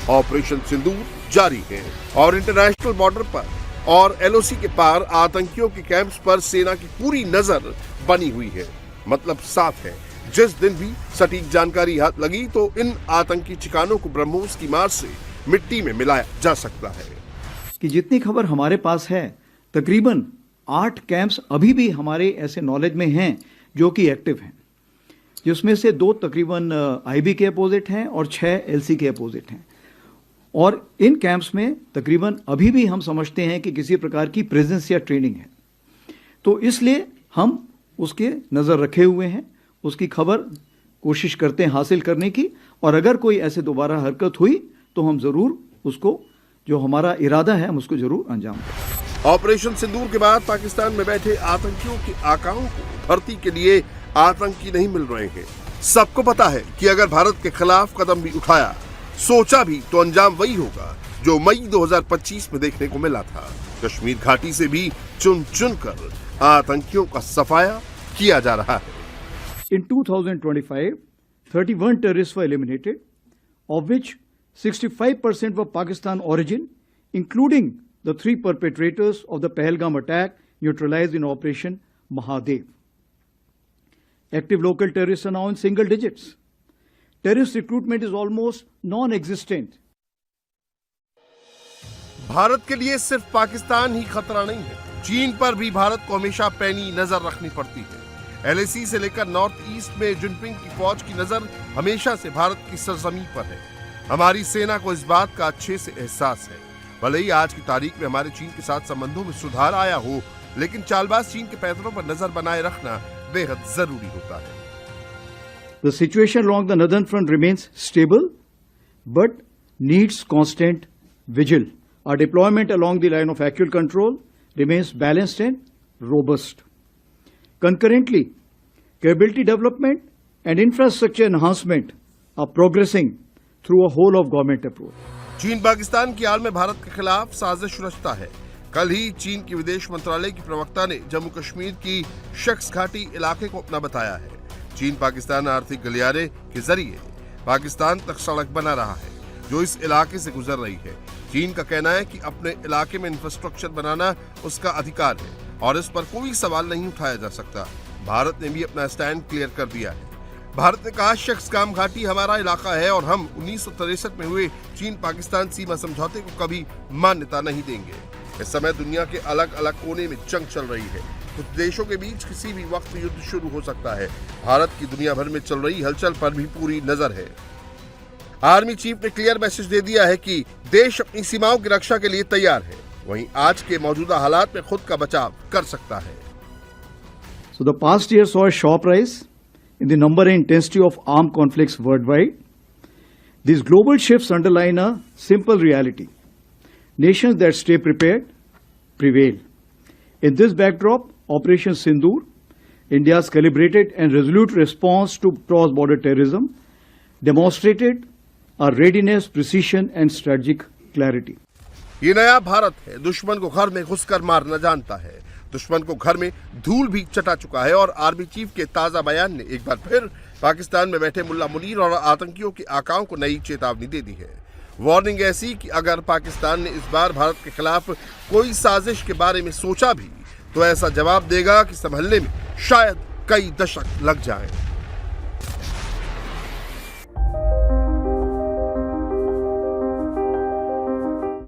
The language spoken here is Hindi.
ऑपरेशन सिंदूर जारी है और इंटरनेशनल बॉर्डर पर और एलओसी के पार आतंकियों के कैंप्स पर सेना की पूरी नजर बनी हुई है। मतलब साफ है, जिस दिन भी सटीक जानकारी हाथ लगी तो इन आतंकी ठिकानों को ब्रह्मोस की मार से मिट्टी में मिलाया जा सकता है। कि जितनी खबर हमारे पास है, तकरीबन 8 कैंप्स अभी भी हमारे ऐसे नॉलेज में हैं जो कि एक्टिव हैं, जिसमें से 2 तकरीबन आईबी के अपोजिट हैं और 6 एलसी के अपोजिट हैं। और इन कैंप्स में तकरीबन अभी भी हम समझते हैं कि किसी प्रकार की प्रेजेंस या ट्रेनिंग है, तो इसलिए हम उसके नज़र रखे हुए हैं, उसकी खबर कोशिश करते हैं हासिल करने की, और अगर कोई ऐसे दोबारा हरकत हुई तो हम ज़रूर उसको, जो हमारा इरादा है, हम उसको ज़रूर अंजाम दें। ऑपरेशन सिंदूर के बाद पाकिस्तान में बैठे आतंकियों के आकाओं को भर्ती के लिए आतंकी नहीं मिल रहे हैं। सबको पता है कि अगर भारत के खिलाफ कदम भी उठाया, सोचा भी, तो अंजाम वही होगा जो मई 2025 में देखने को मिला था। कश्मीर घाटी से भी चुन चुन कर आतंकियों का सफाया किया जा रहा है। In 2025, 31 terrorists were eliminated, of which 65% were Pakistan origin, including the 3 perpetrators of the Pahalgam attack neutralized in Operation Mahadev. Active local terrorists are now in single digits. Terrorist recruitment is almost non-existent. Bharat के लिए सिर्फ पाकिस्तान ही खतरा नहीं है, चीन पर भी भारत को हमेशा पैनी नजर रखनी पड़ती है। एलएसी से लेकर नॉर्थ ईस्ट में जिनपिंग की फौज की नजर हमेशा से भारत की सरजमीं पर है। हमारी सेना को इस बात का अच्छे से एहसास है। भले ही आज की तारीख में हमारे चीन के साथ संबंधों में सुधार आया हो, लेकिन चालबाज चीन के पैतरों पर नजर बनाए रखना बेहद जरूरी होता है। The situation along the northern front remains stable, but needs constant vigil. Our deployment along the line of actual control remains balanced and robust. Concurrently, capability development and infrastructure enhancement are progressing through a whole of government approach. चीन पाकिस्तान की आड़ में भारत के खिलाफ साजिश रचता है। कल ही चीन की विदेश मंत्रालय की प्रवक्ता ने जम्मू कश्मीर की शख्स घाटी इलाके को अपना बताया है। चीन पाकिस्तान आर्थिक गलियारे के जरिए पाकिस्तान तक सड़क बना रहा है, जो इस इलाके से गुजर रही है। चीन का कहना है कि अपने इलाके में इंफ्रास्ट्रक्चर बनाना उसका अधिकार है और इस पर कोई सवाल नहीं उठाया जा सकता। भारत ने भी अपना स्टैंड क्लियर कर दिया है। भारत ने कहा, शख्स काम घाटी हमारा इलाका है और हम 1963 में हुए चीन पाकिस्तान सीमा समझौते को कभी मान्यता नहीं देंगे। इस समय दुनिया के अलग अलग कोने में जंग चल रही है। कुछ देशों के बीच किसी भी वक्त युद्ध शुरू हो सकता है। भारत की दुनिया भर में चल रही हलचल पर भी पूरी नजर है। आर्मी चीफ ने क्लियर मैसेज दे दिया है कि देश अपनी सीमाओं की रक्षा के लिए तैयार है, वहीं आज के मौजूदा हालात में खुद का बचाव कर सकता है। So the past year saw a sharp rise in the number and intensity of armed conflicts worldwide. These global shifts underline a simple reality. Nations that stay prepared prevail. In this backdrop, Operation Sindoor, India's calibrated and resolute response to cross-border terrorism, demonstrated our readiness, precision and strategic clarity. ये नया भारत है, दुश्मन को घर में घुसकर मारना जानता है, दुश्मन को घर में धूल भी चटा चुका है। और आर्मी चीफ के ताजा बयान ने एक बार फिर पाकिस्तान में बैठे मुल्ला मुनीर और आतंकियों के आकाओं को नई चेतावनी दे दी है। वार्निंग ऐसी कि अगर पाकिस्तान ने इस बार भारत के खिलाफ कोई साजिश के बारे में सोचा भी, तो ऐसा जवाब देगा कि संभलने में शायद कई दशक लग जाएं।